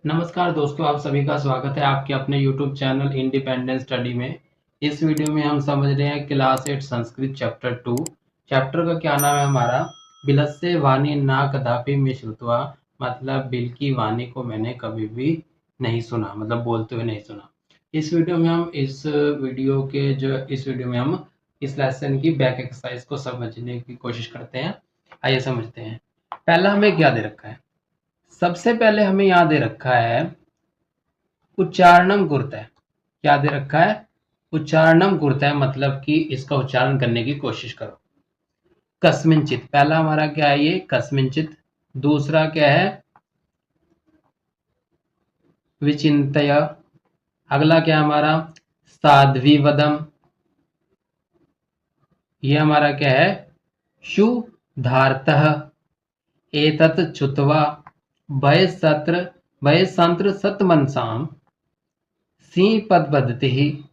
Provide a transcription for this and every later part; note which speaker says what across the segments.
Speaker 1: नमस्कार दोस्तों, आप सभी का स्वागत है आपके अपने YouTube चैनल इंडिपेंडेंस स्टडी में। इस वीडियो में हम समझ रहे हैं क्लास 8 संस्कृत चैप्टर 2। चैप्टर का क्या नाम है हमारा? बिलस्से वाणी ना कदापि में श्रुत्वा, मतलब बिल की वाणी को मैंने कभी भी नहीं सुना, मतलब बोलते हुए नहीं सुना। इस वीडियो में हम इस वीडियो में हम इस लेसन की बैक एक्सरसाइज को समझने की कोशिश करते हैं। आइए समझते हैं। पहला हमें क्या दे रखा है? सबसे पहले हमें यहाँ दे रखा है उच्चारणम गुरुतः। क्या दे रखा है? उच्चारणम गुरुतः, मतलब कि इसका उच्चारण करने की कोशिश करो। कस्मिंचित, पहला हमारा क्या है? ये कस्मिंचित। दूसरा क्या है? विचिंतय। अगला क्या है हमारा? साध्वीवदम। ये हमारा क्या है? शुधार्थः। एतत् चुत्वा भयसंत्र सतमनसाम सिंह पदपद्धति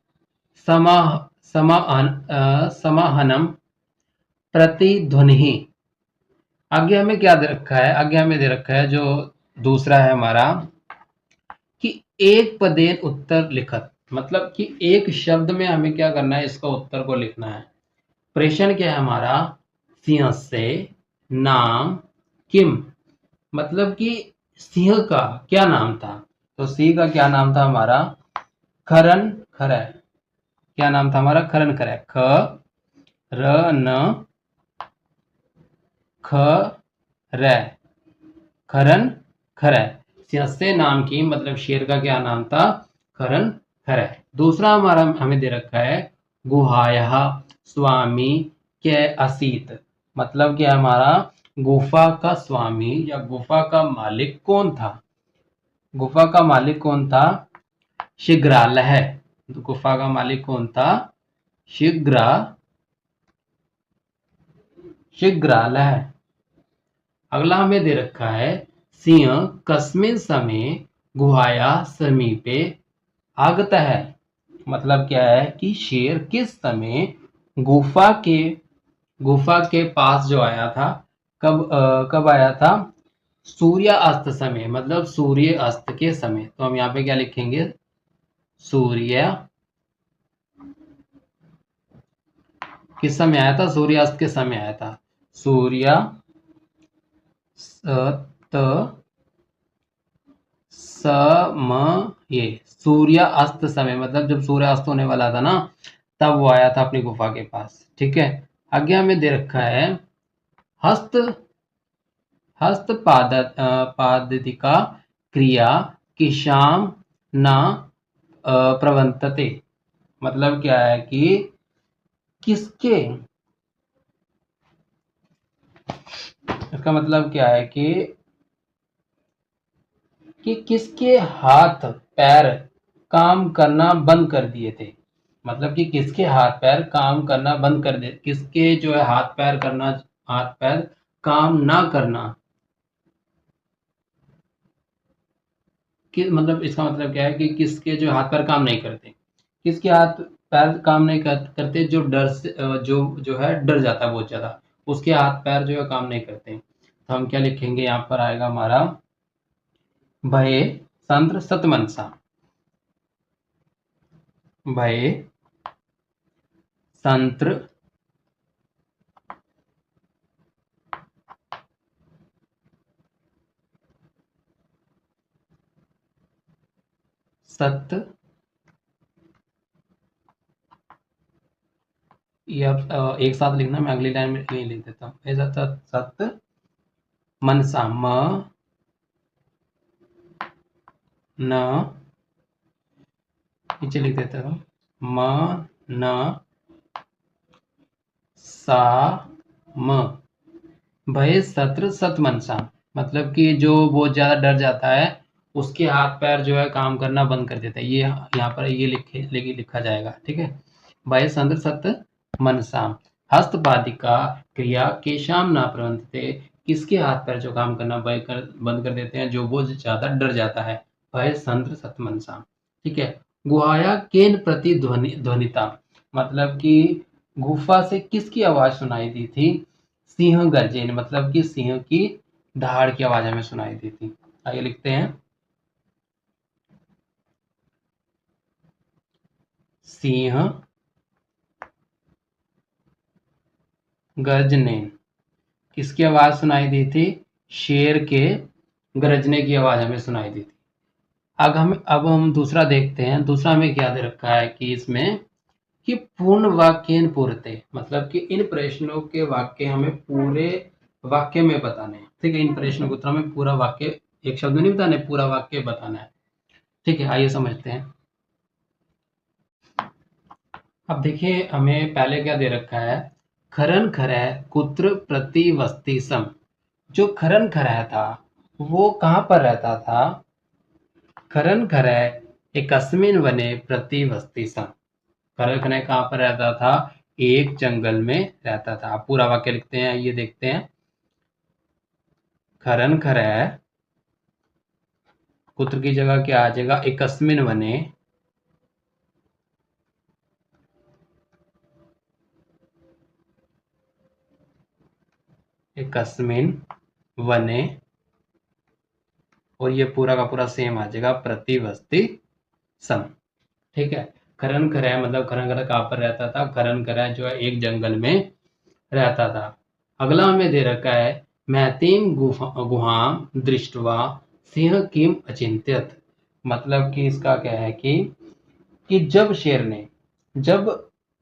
Speaker 1: समाहनम प्रतिध्वनि। आगे हमें क्या दे रखा है? आगे हमें दे रखा है जो दूसरा है हमारा कि एक पदेन उत्तर लिखत, मतलब कि एक शब्द में हमें क्या करना है? इसका उत्तर को लिखना है। प्रश्न क्या है हमारा? सिंह से नाम किम, मतलब कि सिंह का क्या नाम था? तो सिंह का क्या नाम था हमारा? खरन खरय। क्या नाम था हमारा? खरन खरय। ख र न ख र, खरन खरय। सिंहस्से नाम की, मतलब शेर का क्या नाम था? खरन खरय। दूसरा हमारा हमें दे रखा है गुहायः स्वामी के असीत, मतलब क्या हमारा? गुफा का स्वामी या गुफा का मालिक कौन था? गुफा का मालिक कौन था? शीघ्रालय। गुफा का मालिक कौन था? शीघ्रालय। अगला हमें दे रखा है सिंह कस्मिन समय गुहाया समीपे आगता है, मतलब क्या है कि शेर किस समय गुफा के पास जो आया था? कब आया था? सूर्यास्त समय, मतलब सूर्य अस्त के समय। तो हम यहाँ पे क्या लिखेंगे? सूर्य किस समय आया था? सूर्यास्त के समय आया था। सूर्यास्त समय, सूर्य अस्त समय, मतलब जब सूर्य अस्त होने वाला था ना, तब वो आया था अपनी गुफा के पास। ठीक है। आगे हमें दे रखा है हस्त पादिका क्रिया किशाम न प्रवंतते, मतलब क्या है कि किसके, इसका मतलब क्या है कि किसके हाथ पैर काम करना बंद कर दिए थे, मतलब कि किसके हाथ पैर काम करना बंद कर दे, किसके जो है हाथ पैर काम ना करना, कि मतलब इसका मतलब क्या है कि किसके जो हाथ पैर काम नहीं करते, किसके हाथ पैर काम नहीं करते? जो डर से जो है डर जाता है बहुत ज्यादा, उसके हाथ पैर जो है काम नहीं करते। तो हम क्या लिखेंगे? यहाँ पर आएगा हमारा भय संत्र सतमनसा। भय संत्र सत, ये अब एक साथ लिखना, मैं अगली लाइन में नहीं लिख देता हूँ। ऐसा सत मनसा म न, नीचे लिख देता हूँ म न सा म, भय सत्र सत मनसा, मतलब कि जो बहुत ज्यादा डर जाता है उसके हाथ पैर जो है काम करना बंद कर देता है। ये यहाँ पर ये लिखा जाएगा। ठीक है। भय संत्र सत मनसा हस्तपादिका क्रिया केशाम ना प्रवंतते, किसके हाथ पैर जो काम करना बंद कर देते हैं? जो बहुत ज्यादा डर जाता है। भय संत्र सत मनसा। ठीक है। गुहाया केन प्रति ध्वनिता, मतलब कि गुफा से किसकी आवाज सुनाई दी थी? सिंह गर्जन, मतलब कि सिंह की दहाड़ की आवाज हमें सुनाई दी थी। आइए लिखते हैं सिंह गर्जने। किसकी आवाज सुनाई दी थी? शेर के गरजने की आवाज हमें सुनाई दी थी। अब हम दूसरा देखते हैं। दूसरा हमें क्या दे रखा है कि इसमें कि पूर्ण वाक्यन पूर्ते, मतलब कि इन प्रश्नों के वाक्य हमें पूरे वाक्य में बताने हैं। ठीक है, इन प्रश्नों के उत्तर हमें पूरा वाक्य, एक शब्द में नहीं बताना है, पूरा वाक्य बताना है। ठीक है, आइए समझते हैं। अब देखिए हमें पहले क्या दे रखा है, खरन खरै कुत्र प्रतिवस्ति सम। जो खरन खरै था वो कहाँ पर रहता था? खरन खरै एकस्मिन वने प्रतिवस्ति सम। खरन खरै कहाँ पर रहता था? एक जंगल में रहता था। आप पूरा वाक्य लिखते हैं, ये देखते हैं। खरन खरै कुत्र की जगह क्या आ जाएगा? एकस्मिन वने, एकस्मिन वने, और ये पूरा का पूरा सेम आ जाएगा, प्रतिवस्ति सम। ठीक है, खरन खरै मतलब खरन खरै कहाँ पर रहता था? खरन खरै जो है एक जंगल में रहता था। अगला हमें दे रखा है, महतीम गुहाम दृष्टवा सिंह किम अचिंत्यत। मतलब कि इसका क्या है कि जब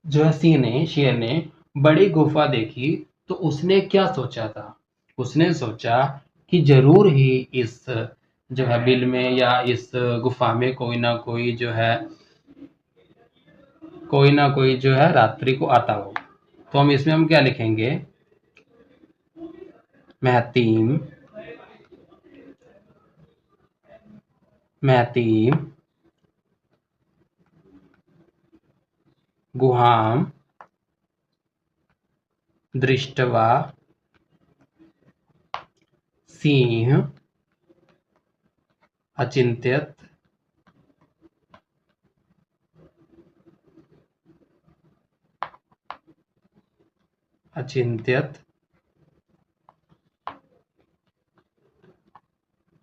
Speaker 1: जो है शेर ने बड़ी गुफा देखी तो उसने क्या सोचा था? उसने सोचा कि जरूर ही इस जो है बिल में या इस गुफा में कोई ना कोई जो है रात्रि को आता हो। तो हम इसमें हम क्या लिखेंगे? महतीम महतीम गुहाम दृष्टवा सिंह अचिंत्यत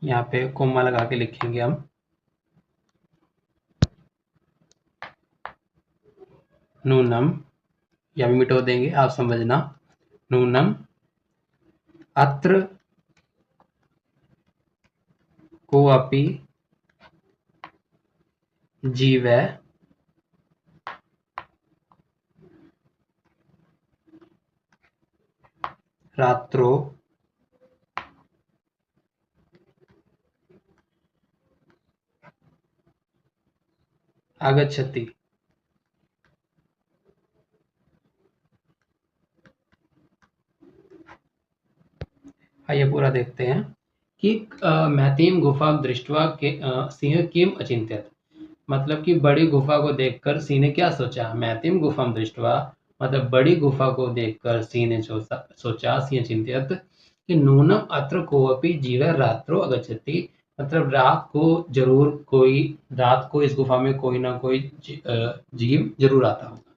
Speaker 1: यहाँ पे कोमा लगा के लिखेंगे हम। नूनम, या भी मिटो देंगे, आप समझना। नूनम अत्र कोऽपि जीवः रात्रो आगच्छति। आइए पूरा देखते हैं कि महतीम गुफा दृष्टवा के सिंह किम अचिंत्यत। मतलब कि बड़ी गुफा को देखकर सिंह ने क्या सोचा? महतीम गुफाम दृष्टवा मतलब बड़ी गुफा को देखकर सिंह ने सोचा सिंह चिंतित कि नूनम अत्र कोऽपि जीवः रात्रो आगच्छति। मतलब रात को इस गुफा में कोई ना कोई जीव जरूर आता होगा।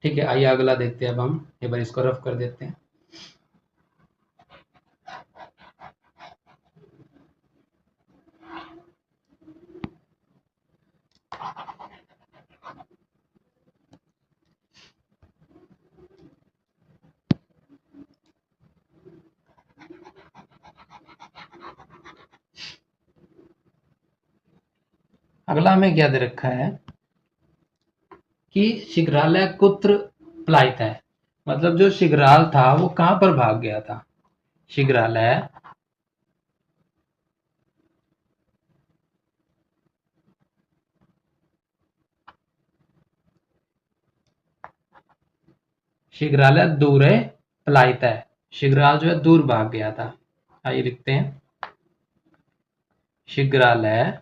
Speaker 1: ठीक है, आइए अगला देखते हैं। अब हम एक बार इसको रफ कर देते हैं। अगला हमें क्या दे रखा है कि शिग्रालय कुत्र पलायित है। मतलब जो शिग्राल था वो कहां पर भाग गया था? शिग्रालय शिग्रालय दूरे पलायित है। शिग्राल जो है दूर भाग गया था। आइए लिखते हैं, शिग्रालय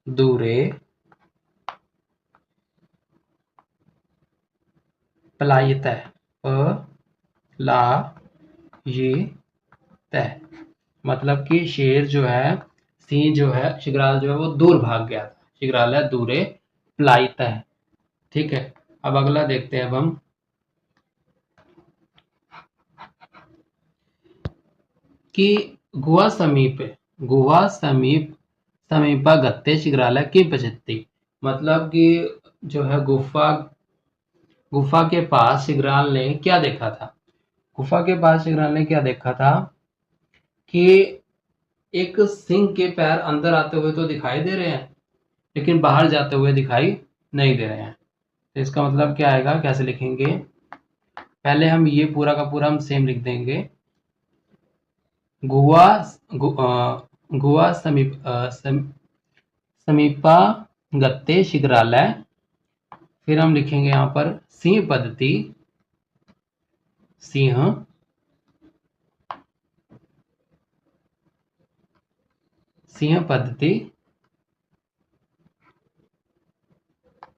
Speaker 1: दूरे पलायित है। पलायित है मतलब कि शेर जो है, सिंह जो है, शिग्राल जो है वो दूर भाग गया था। शिग्रालय दूरे पलायित है। ठीक है, अब अगला देखते हैं। अब हम कि गुहा समीप समीपा गत्ते शिखरालय की पचती। मतलब कि जो है गुफा के पास शिखराल ने क्या देखा था? गुफा के पास शिखराल ने क्या देखा था कि एक सिंह के पैर अंदर आते हुए तो दिखाई दे रहे हैं, लेकिन बाहर जाते हुए दिखाई नहीं दे रहे हैं। तो इसका मतलब क्या आएगा, कैसे लिखेंगे? पहले हम ये पूरा का पूरा हम सेम लिख देंगे। गुआ गुआ समीपा गत्ते शिखरालय। फिर हम लिखेंगे यहाँ पर सिंह पद्धति, सिंह पद्धति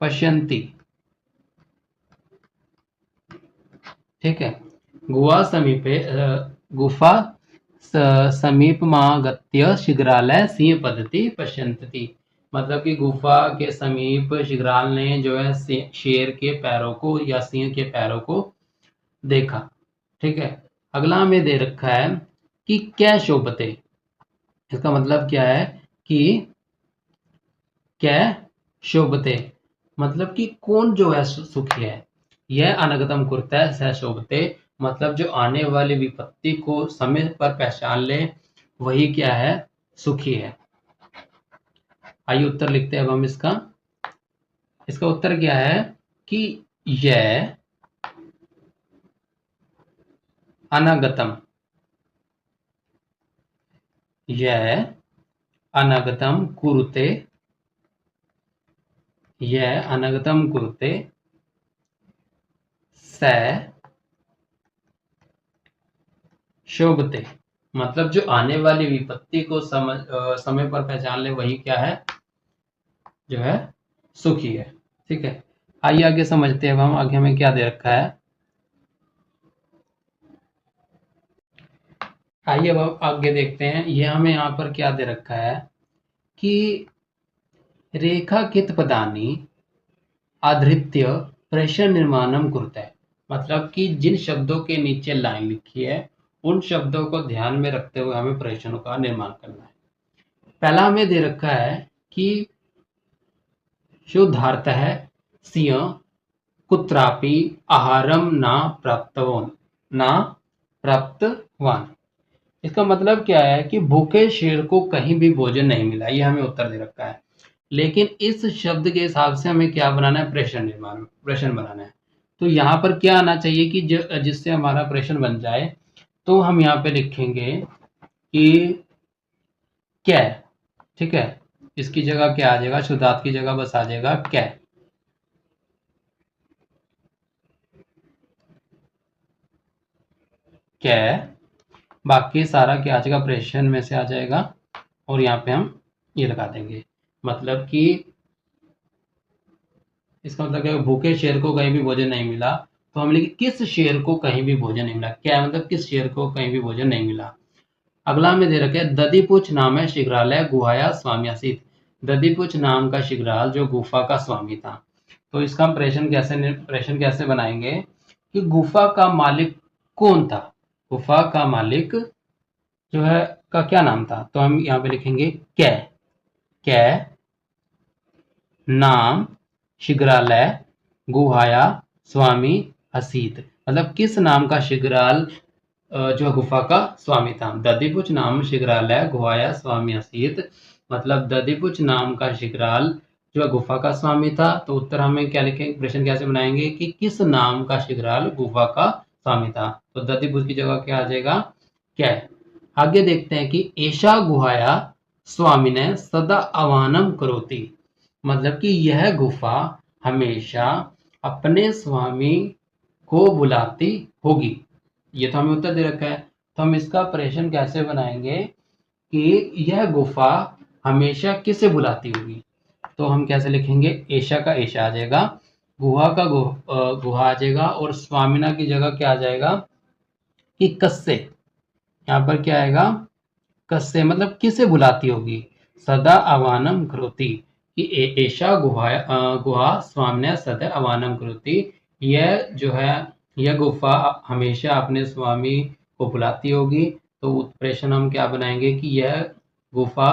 Speaker 1: पश्यन्ति। ठीक है। गुफा समीपमागत्य शिखरालय सिंह पद्धति पश्यन्ति। मतलब कि गुफा के समीप शिखराल ने जो है शेर के पैरों को या सिंह के पैरों को देखा। ठीक है। अगला हमें दे रखा है कि क्या शोभते। इसका मतलब क्या है कि क्या शोभते, मतलब कि कौन जो है सुखी है। यह अनगतम कुरतः स शोभते, मतलब जो आने वाली विपत्ति को समय पर पहचान ले वही क्या है, सुखी है। आइए उत्तर लिखते हैं अब हम इसका। इसका उत्तर क्या है कि यह अनागतम, यह अनागतम कुरुते, यह अनागतम कुरुते स शोभते। मतलब जो आने वाली विपत्ति को समय पर पहचान ले वही क्या है, जो है सुखी है। ठीक है। आइए आगे समझते हैं अब हम, आगे हमें क्या दे रखा है। आइए अब हम आगे देखते हैं। ये हमें यहाँ पर क्या दे रखा है कि रेखांकित पदानि आधृत्य प्रश्न निर्माणम कुरुते। मतलब कि जिन शब्दों के नीचे लाइन लिखी है उन शब्दों को ध्यान में रखते हुए हमें प्रश्नों का निर्माण करना है। पहला हमें दे रखा है कि शुद्धार्थः सिंह कुत्रापि आहारम ना प्राप्तवान। इसका मतलब क्या है कि भूखे शेर को कहीं भी भोजन नहीं मिला, ये हमें उत्तर दे रखा है। लेकिन इस शब्द के हिसाब से हमें क्या बनाना है, प्रश्न बनाना है। तो यहाँ पर क्या आना चाहिए कि जिससे हमारा प्रश्न बन जाए। तो हम यहाँ पे लिखेंगे कि क्या। ठीक है। इसकी जगह क्या आ जाएगा, शुद्धार्थ की जगह बस आ जाएगा क्या। क्या बाकी सारा क्या आ जाएगा, प्रश्न में से आ जाएगा। और यहाँ पे हम ये लगा देंगे। मतलब कि इसका मतलब क्या, भूखे शेर को कहीं भी भोजन नहीं मिला। तो हम लिखे किस शेर को कहीं भी भोजन नहीं मिला। क्या मतलब किस शेर को कहीं भी भोजन नहीं मिला। अगला में दे रखे दधिपुछ नाम है शिखरालय गुहाया स्वामी आसीत। दधिपुछ नाम का शिखराल जो गुफा का स्वामी था। तो इसका हम प्रश्न कैसे बनाएंगे कि गुफा का मालिक कौन था। गुफा का मालिक जो है का क्या नाम था। तो हम यहाँ पे लिखेंगे कै नाम शिखरालय गुहाया स्वामी असीत। मतलब किस नाम का शिखराल जो गुफा का स्वामी था। दधिपुछ नाम शिखरालय गुहाया स्वामी असीत। मतलब दधिपुछ नाम का शिखराल जो गुफा का स्वामी था। तो उत्तर हमें क्या लिखेंगे, प्रश्न कैसे बनाएंगे कि किस नाम का शिखराल गुफा का स्वामी था। तो दधिपुछ की जगह क्या आ जाएगा, क्या है। आगे देखते हैं कि एषा गुहाया स्वामी ने सदा आह्वानम करोति। मतलब कि यह गुफा हमेशा अपने स्वामी को बुलाती होगी। ये तो हमें उत्तर दे रखा है। तो हम इसका प्रश्न कैसे बनाएंगे कि यह गुफा हमेशा किसे बुलाती होगी। तो हम कैसे लिखेंगे, एशा का एशा आ जाएगा, गुहा का गुहा आ जाएगा, और स्वामिना की जगह क्या आ जाएगा कि कस्से। यहाँ पर क्या आएगा, कस्से, मतलब किसे बुलाती होगी। सदा आह्वानम करोति कि एशा गुहा स्वामिना सदा आह्वानम करोति। यह जो है यह गुफा हमेशा अपने स्वामी को बुलाती होगी। तो प्रश्न हम क्या बनाएंगे कि यह गुफा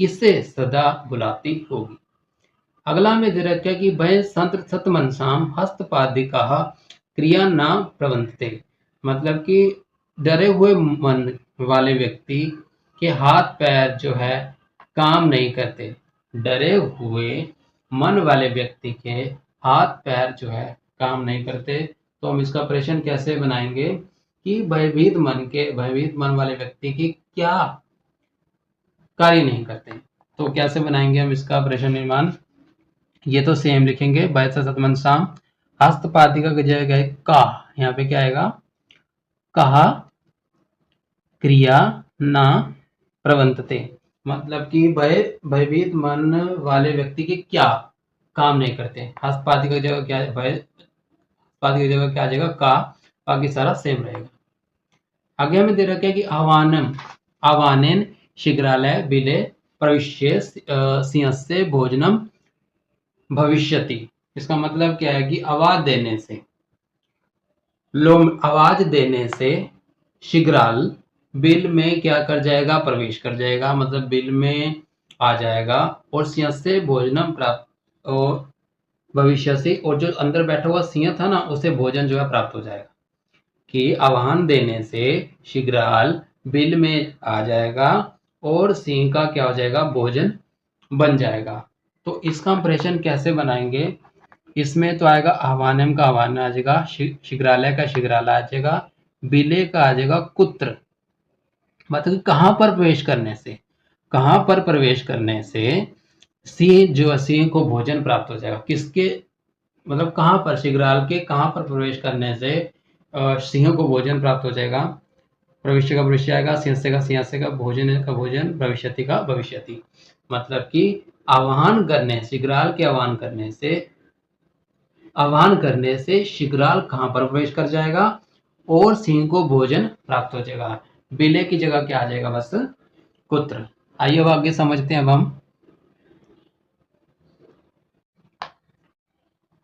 Speaker 1: किसे सदा बुलाती होगी। अगला में दे रखा है कि भय संत सत मनसाम हस्तपादिका क्रिया न प्रबंधते, मतलब कि डरे हुए मन वाले व्यक्ति के हाथ पैर जो है काम नहीं करते। डरे हुए मन वाले व्यक्ति के हाथ पैर जो है काम नहीं करते। तो हम इसका प्रश्न कैसे बनाएंगे कि भयभीत मन वाले व्यक्ति की क्या कार्य नहीं करते। तो कैसे बनाएंगे हम इसका प्रश्न निर्माण। ये तो सेम लिखेंगे, भय सत मनसाम हस्तपादिका की जगह का, यहाँ पे क्या आएगा, कहा क्रिया न प्रबंधते, मतलब कि भयभीत मन वाले व्यक्ति के क्या काम नहीं करते। हस्तपादिका की जगह क्या है, भयपादिका की जगह क्या आ जाएगा, का, बाकी सारा सेम रहेगा। आगे हमें दे रखा है कि आवानेन शीघ्रालय बिले प्रविश्य सिंहस्य भोजनम भविष्यति। इसका मतलब क्या है कि आवाज देने से शीघ्राल बिल में क्या कर जाएगा, प्रवेश कर जाएगा, मतलब बिल में आ जाएगा। और सिंह से भोजनम प्राप्त और भविष्य से, और जो अंदर बैठा हुआ सिंह था ना, उसे भोजन जो है प्राप्त हो जाएगा। कि आह्वान देने से शीघ्राल बिल में आ जाएगा और सिंह का क्या हो जाएगा, भोजन बन जाएगा। तो इसका हम प्रश्न कैसे बनाएंगे। इसमें तो आएगा आह्वानम का आह्वान आ जाएगा, शीघ्रालय का शीघ्रालय आ जाएगा, बिले का आ जाएगा कुत्र, मतलब कहाँ पर प्रवेश करने से सिंह को भोजन प्राप्त हो जाएगा। किसके, मतलब कहाँ पर, शीघ्राल के कहाँ पर प्रवेश करने से सिंह को भोजन प्राप्त हो जाएगा। भविष्य का भविष्य आएगा, सिंह का भोजन, भविष्यति का भविष्यति, मतलब कि आह्वान करने, शीघ्राल के आह्वान करने से शीघ्राल कहाँ पर प्रवेश कर जाएगा और सिंह को भोजन प्राप्त हो जाएगा। बिले की जगह क्या आ जाएगा, बस कुत्र। आइए अब आगे समझते हैं।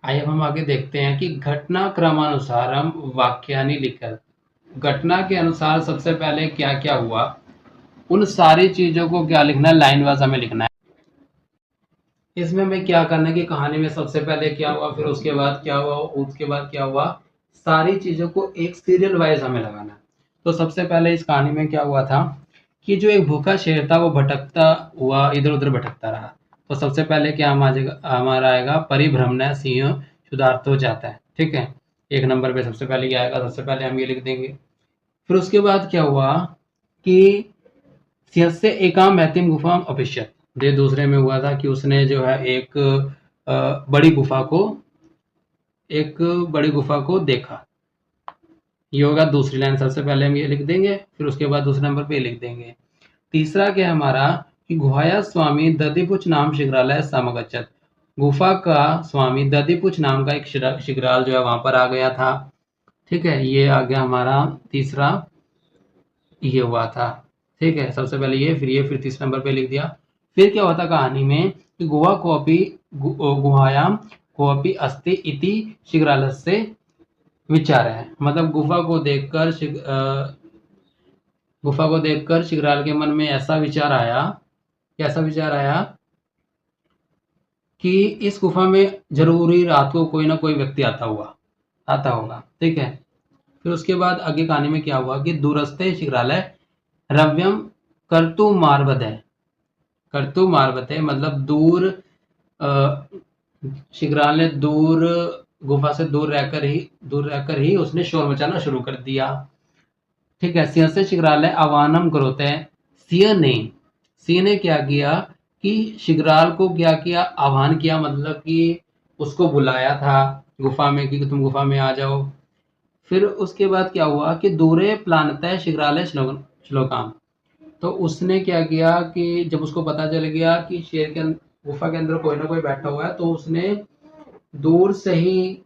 Speaker 1: आइए हम आगे देखते हैं कि घटना क्रमानुसारम वाक्यानि लिखत। घटना के अनुसार सबसे पहले क्या क्या हुआ, उन सारी चीजों को क्या लिखना है, लाइन वाइज हमें लिखना है। इसमें हमें क्या करना है कि कहानी में सबसे पहले क्या हुआ, फिर उसके बाद क्या हुआ, उसके बाद क्या हुआ, सारी चीजों को एक सीरियल वाइज हमें लगाना है। तो सबसे पहले इस कहानी में क्या हुआ था कि जो एक भूखा शेर था वो भटकता हुआ इधर उधर भटकता रहा। तो सबसे पहले क्या हमारा आएगा, परिभ्रमण सिंह क्षुधार्त हो जाता है। ठीक है, एक नंबर पे सबसे पहले क्या आएगा, सबसे पहले हम ये लिख देंगे। फिर उसके बाद क्या हुआ कि सिंह से एकाम महतिम गुफा अपिष्यत, ये दूसरे में हुआ था कि उसने जो है एक बड़ी गुफा को देखा। ये होगा दूसरी लाइन, सबसे पहले हम ये लिख देंगे, फिर उसके बाद दूसरे नंबर पे लिख देंगे। तीसरा क्या है हमारा कि गुहाया स्वामी दधिपुच नाम शीघ्रालय समगच्छत, गुफा का स्वामी दधिपुच नाम का एक शीघ्राल जो है वहां पर आ गया था। ठीक है, ये आ गया हमारा तीसरा, ये हुआ था। ठीक है, सबसे पहले ये, फिर तीसरे नंबर पे लिख दिया। फिर क्या होता कहानी में कि गुहायाम कोपी अस्ति इति शीघ्रालस्य विचार है, मतलब गुफा को देखकर शीघ्राल के मन में ऐसा विचार आया, कैसा विचार आया कि इस गुफा में जरूरी रात को कोई ना कोई व्यक्ति आता होगा। ठीक है, फिर उसके बाद आगे कहानी में क्या हुआ कि दूरस्थे शीघ्रालय रव्यम कर्तु मार्बते, मतलब दूर, शीघ्रालय दूर, गुफा से दूर रहकर ही उसने शोर मचाना शुरू कर दिया। ठीक है, सिंह से शीघ्रालय आह्वानम करोते हैं, सिंह ने क्या किया कि शीघ्राल को क्या किया, आह्वान किया, मतलब कि उसको बुलाया था गुफा में कि तुम गुफा में आ जाओ। फिर उसके बाद क्या हुआ कि दूरे प्लानतः शीघ्रालय श्लोकाम, तो उसने क्या किया कि जब उसको पता चल गया कि शेर के गुफा के अंदर कोई ना कोई बैठा हुआ है, तो उसने दूर से ही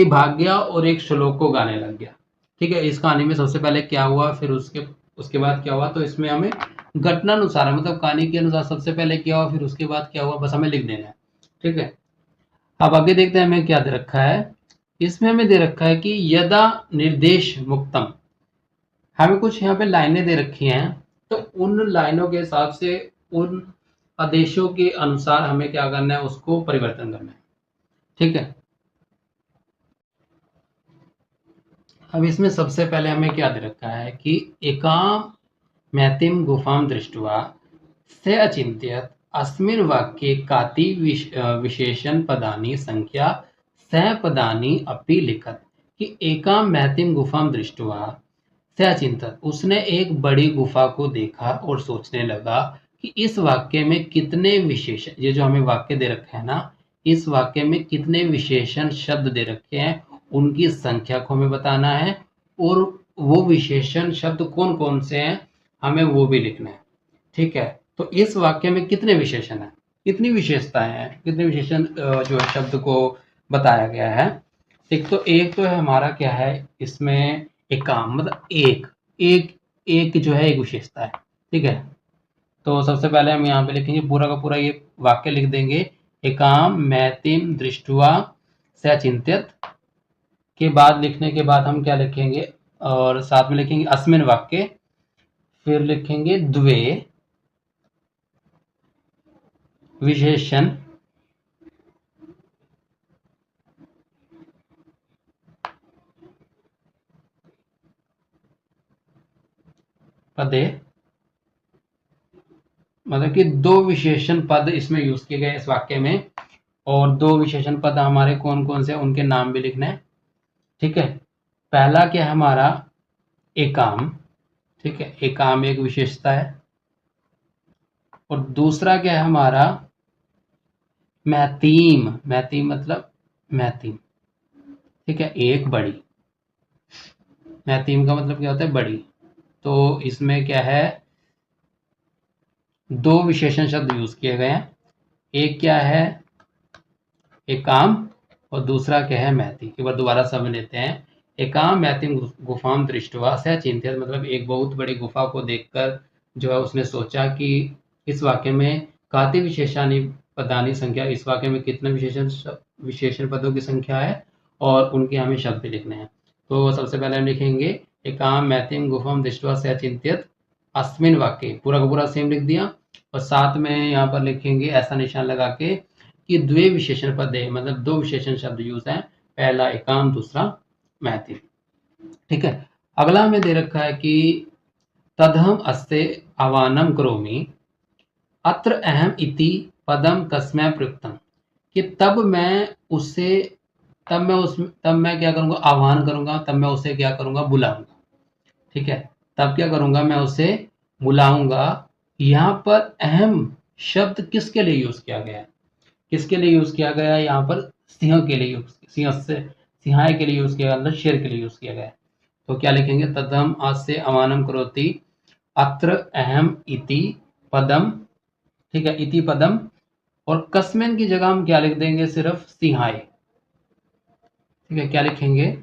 Speaker 1: भाग गया और एक श्लोक को गाने लग गया। ठीक है, इस कहानी में सबसे पहले क्या हुआ, फिर उसके बाद क्या हुआ, तो इसमें हमें घटनानुसार, मतलब कहानी के अनुसार सबसे पहले क्या हुआ, फिर उसके बाद क्या हुआ, बस हमें लिख देना है। ठीक है, अब आगे देखते हैं हमें क्या दे रखा है। इसमें हमें दे रखा है कि यदा निर्देश मुक्तम, हमें कुछ यहाँ पे लाइनें दे रखी हैं तो उन लाइनों के हिसाब से, उन आदेशों के अनुसार हमें क्या करना है, उसको परिवर्तन करना है। ठीक है। अब इसमें सबसे पहले हमें क्या दे रखा है कि एकाम मैतिम गुफाम दृष्ट्वा से अचिंत्यत अस्मिन् वाक्ये काति विशेषण पदानि संख्या स पदानि अपि लिखत। कि एकाम मैतिम गुफाम दृष्ट्वा से अचिंत्यत, उसने एक बड़ी गुफा को देखा और सोचने लगा कि इस वाक्य में कितने विशेषण, ये जो हमें वाक्य दे रखे हैं ना, इस वाक्य में कितने विशेषण शब्द दे रखे हैं, उनकी संख्या को हमें बताना है, और वो विशेषण शब्द कौन कौन से हैं हमें वो भी लिखना है। ठीक है। तो इस वाक्य में कितने विशेषण हैं, कितनी विशेषताएं हैं, कितने विशेषण जो है शब्द को बताया गया है। ठीक, तो एक तो है हमारा क्या है इसमें, एकाम मतलब एक एक एक जो है एक विशेषता है। ठीक है। तो सबसे पहले हम यहाँ पे लिखेंगे पूरा का पूरा ये वाक्य लिख देंगे, एकाम मैतिम दृष्ट्वा से अचिंत्यत। के बाद लिखने के बाद हम क्या लिखेंगे, और साथ में लिखेंगे अस्मिन वाक्य, फिर लिखेंगे द्वे विशेषण पदे, मतलब कि दो विशेषण पद इसमें यूज किए गए इस वाक्य में, और दो विशेषण पद हमारे कौन कौन से, उनके नाम भी लिखना है। ठीक है। पहला क्या है हमारा, एकाम। ठीक है, एकाम एक विशेषता है। और दूसरा क्या है हमारा, मैतीम। मैतीम मतलब मैतीम। ठीक है, एक बड़ी। मैतीम का मतलब क्या होता है, बड़ी। तो इसमें क्या है, दो विशेषण शब्द यूज किए गए हैं। एक क्या है, एकाम, और दूसरा क्या है, मैती। एक बार दोबारा समझ लेते हैं। एकाम मैतिम गुफाम दृष्टवा से चिंतित, मतलब एक बहुत बड़ी गुफा को देखकर जो है उसने सोचा कि इस वाक्य में काति विशेषानी पदानी संख्या, इस वाक्य में कितने विशेषण पदों की संख्या है, और उनके हमें शब्द लिखने हैं। तो सबसे पहले हम लिखेंगे एकाम मैतिम गुफाम दृष्टवा से चिंतित अस्मिन वाक्य, पूरा का पूरा सेम लिख दिया, और साथ में यहाँ पर लिखेंगे ऐसा निशान लगा के कि द्वे विशेषण पद है, मतलब दो विशेषण शब्द यूज हैं, पहला एकाम, दूसरा मैथिल। ठीक है। अगला हमें दे रखा है कि तदहम अस्ते आवानम करोमि अत्र अहम इति पदम कस्मै प्रयुक्तम। कि तब मैं क्या करूंगा, आह्वान करूंगा, तब मैं उसे क्या करूंगा, बुलाऊंगा। ठीक है। तब क्या करूंगा, मैं उसे बुलाऊंगा। यहाँ पर अहम शब्द किसके लिए यूज किया गया है, किसके लिए यूज किया गया है, यहाँ पर सिंह के लिए, सिंहाय के लिए यूज किया गया, मतलब शेर के लिए यूज किया गया है। तो क्या लिखेंगे, तदम आज से अमानम करोति अत्र अहम इति पदम। ठीक है, इति पदम, और कस्मेन की जगह हम क्या लिख देंगे, सिर्फ सिंहाय। ठीक है, क्या लिखेंगे,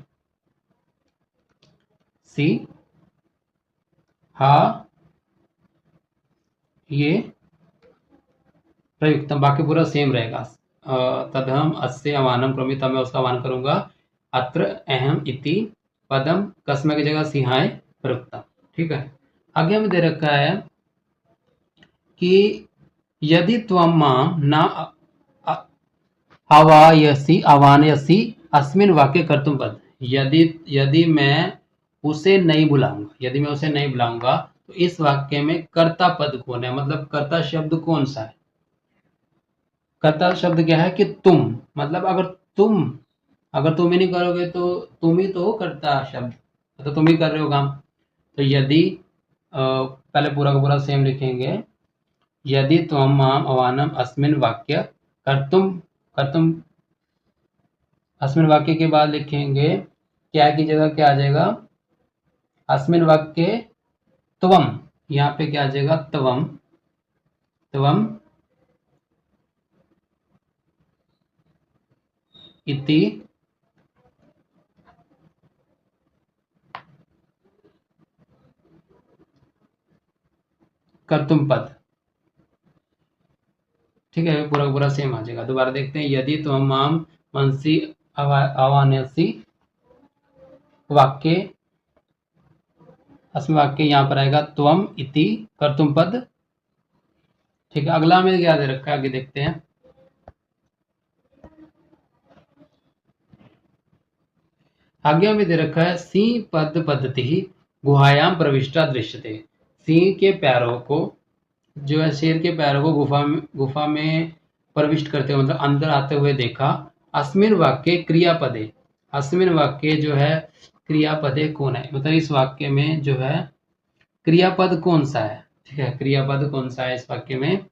Speaker 1: सी हा ये प्रयुक्तम, बाकी पूरा सेम रहेगा। तदहम अस्य अवानम करोमि, तब मैं उसका अवान करूंगा। अत्र अहम इति पदम, कस्म की जगह सिंहाय प्रयुक्तम। ठीक है। आगे हमें दे रखा है कि यदि त्वं मां न आवायसी आवानयसी अस्मिन वाक्य कर्तुम पद। यदि यदि मैं उसे नहीं बुलाऊंगा, यदि मैं उसे नहीं बुलाऊंगा, तो इस वाक्य में कर्ता पद कौन है, मतलब कर्ता शब्द कौन सा है। कर्ता शब्द क्या है कि तुम, मतलब अगर तुम ही नहीं करोगे तो तुम ही तो हो कर्ता शब्द, तो तुम ही कर रहे हो काम। तो यदि पहले पूरा का पूरा सेम लिखेंगे, यदि त्वं माम अवानम अस्मिन वाक्य कर्तुम, कर्तुम अस्मिन वाक्य के बाद लिखेंगे क्या की जगह क्या आ जाएगा, अस्मिन वाक्य त्वम, यहाँ पे क्या आ जाएगा, त्वम, त्वम इति कर्तुम पद। ठीक है, पूरा पूरा सेम आ जाएगा। दोबारा देखते हैं, यदि त्वं माम मनसी आवानयसी वाक्य अस्मिन् वाक्ये यहाँ पर आएगा त्वम इति कर्तुम पद। ठीक है, अगला में क्या दे रखा है, आगे देखते हैं। आगे में दे रखा है सिंह पद पद्धति गुहायाम प्रविष्टा दृश्यते। सिंह के पैरों को जो है, शेर के पैरों को गुफा में प्रविष्ट करते हुए, मतलब अंदर आते हुए देखा। अस्मिन वाक्य क्रियापदे, अस्मिन वाक्य जो है क्रियापदे कौन है, मतलब इस वाक्य में जो है क्रियापद कौन सा है। ठीक है, क्रियापद कौन सा है इस वाक्य में,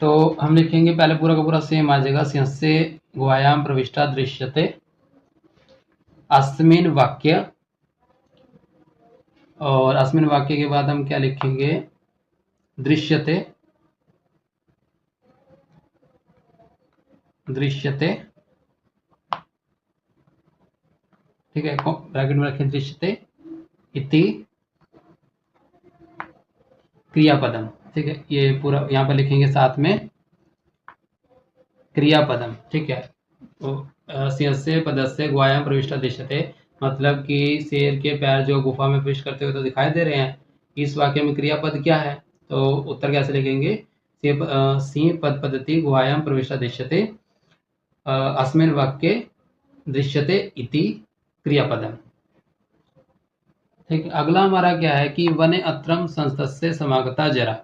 Speaker 1: तो हम लिखेंगे पहले पूरा का पूरा सेम आ जाएगा। सिंहस्य गुहायाम प्रविष्टा दृश्यते अस्मिन वाक्य, और अस्मिन वाक्य के बाद हम क्या लिखेंगे, दृश्यते, दृश्यते। ठीक है, ब्रैकेट में रखें दृश्यते इति क्रियापदम। ठीक है, ये पूरा यहाँ पर लिखेंगे साथ में क्रियापदम। ठीक है, तो सिंहस्य पदस्य गुहायाम प्रविष्टा दृश्यते, मतलब कि शेर के पैर जो गुफा में प्रवेश करते हुए तो दिखाई दे रहे हैं। इस वाक्य में क्रियापद क्या है, तो उत्तर कैसे लिखेंगे, सिंह पद पद्धति गुहायाम प्रविष्टा दृश्यते अस्मिन् वाक्ये दृश्यते इति क्रियापदम। ठीक है, अगला हमारा क्या है कि वने अत्रम संस्तस्य समागता जरा,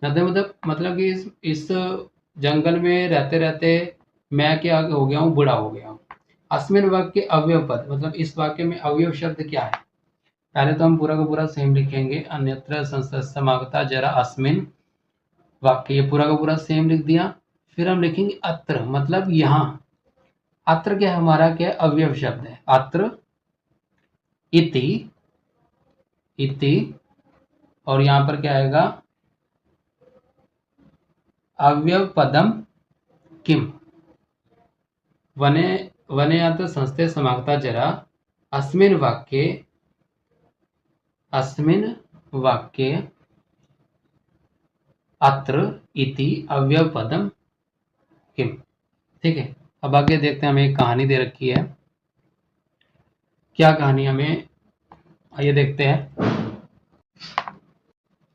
Speaker 1: मतलब कि इस जंगल में रहते रहते मैं क्या हो गया हूँ, बूढ़ा हो गया हूँ। अस्मिन वाक्य अवयव पद, मतलब इस वाक्य में अवयव शब्द क्या है, पहले तो हम पूरा का पूरा सेम लिखेंगे, अन्यत्र संस्तस्य समागता जरा अस्मिन वाक्य, ये पूरा का पूरा सेम लिख दिया। फिर हम लिखेंगे अत्र, मतलब यहाँ। अत्र क्या हमारा क्या अवयव शब्द है, अत्र इति, इति, और यहाँ पर क्या आएगा अवयव पदम किम, वने वने अत्र संस्थे समागता जरा अस्मिन वाक्ये, अस्मिन वाक्ये अत्र इति अवयव पदम किम। ठीक है, अब आगे देखते हैं, हमें एक कहानी दे रखी है। क्या कहानी हमें, आइए देखते हैं।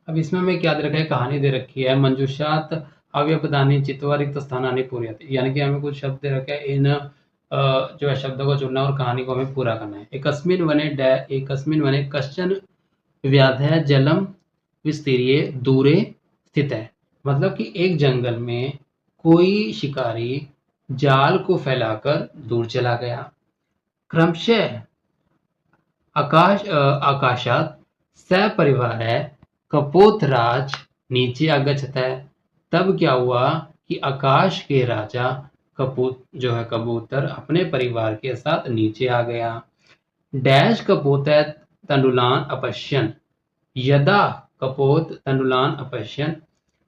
Speaker 1: अब इसमें हमें क्या दे रखा है, कहानी दे रखी है मंजूषात अव्यपदानी चित्वा रिक्त स्थानानि पूर्यते, यानी कि हमें कुछ शब्द दे रखे हैं, इन जो है शब्दों को चुनना और कहानी को हमें पूरा करना है। एकस्मिन् वने कश्चन व्याधय जलम विस्तीर्ये दूरे स्थित है, मतलब कि एक जंगल में कोई शिकारी जाल को फैलाकर दूर चला गया। क्रमशः आकाशात सपरिवार कपोतराज नीचे आगच्छत है। तब क्या हुआ कि आकाश के राजा कबूतर अपने परिवार के साथ नीचे आ गया। डैश कपोत तंडुलान अपश्यन, यदा कपोत तंडुलान अपश्यन,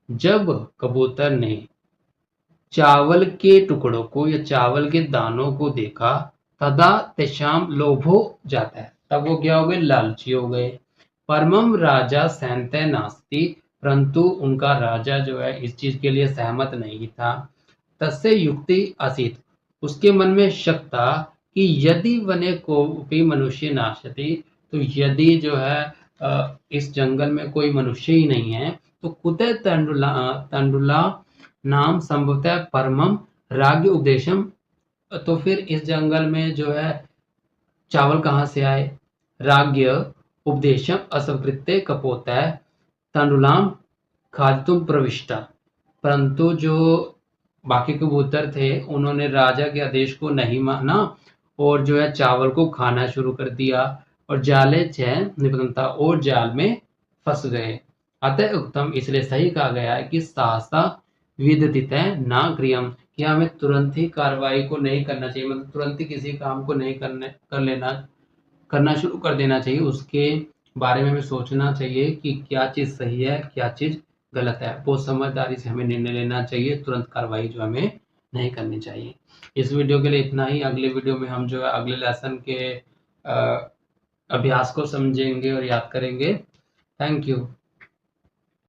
Speaker 1: जब कबूतर ने चावल के टुकड़ों को या चावल के दानों को देखा, तदा तेषाम लोभो जाता है, तब वो क्या हो गए, लालची हो गए। परमम राजा सहनते नास्ति, परंतु उनका राजा जो है इस चीज के लिए सहमत नहीं था। तस्य युक्ति आसीत, उसके मन में शक था कि यदि वने कोपि मनुष्य नाशति, तो यदि जो है इस जंगल में कोई मनुष्य ही नहीं है, तो कुतः तंडुला नाम संभवतः परमम राज्य उपदेशम, तो फिर इस जंगल में जो है चावल कहाँ से आए। राज्य उपदेशम असंकृत्य कपोतः तंडुलाम खादितुम प्रविष्टा, परंतु जो बाकी कबूतर थे उन्होंने राजा के आदेश को नहीं माना और जो है चावल को खाना शुरू कर दिया, और जाले चैन निपुणता, और जाल में फंस गए। अतः उत्तम, इसलिए सही कहा गया है कि सहसा विदित ना क्रियम, कि हमें तुरंत ही कार्रवाई को नहीं करना चाहिए, मतलब तुरंत ही किसी काम को नहीं करना शुरू कर देना चाहिए। उसके बारे में हमें सोचना चाहिए कि क्या चीज़ सही है, क्या चीज़ गलत है। बहुत समझदारी से हमें निर्णय लेना चाहिए, तुरंत कार्रवाई जो हमें नहीं करनी चाहिए। इस वीडियो के लिए इतना ही। अगले वीडियो में हम जो है अगले लेसन के अभ्यास को समझेंगे और याद करेंगे। Thank you.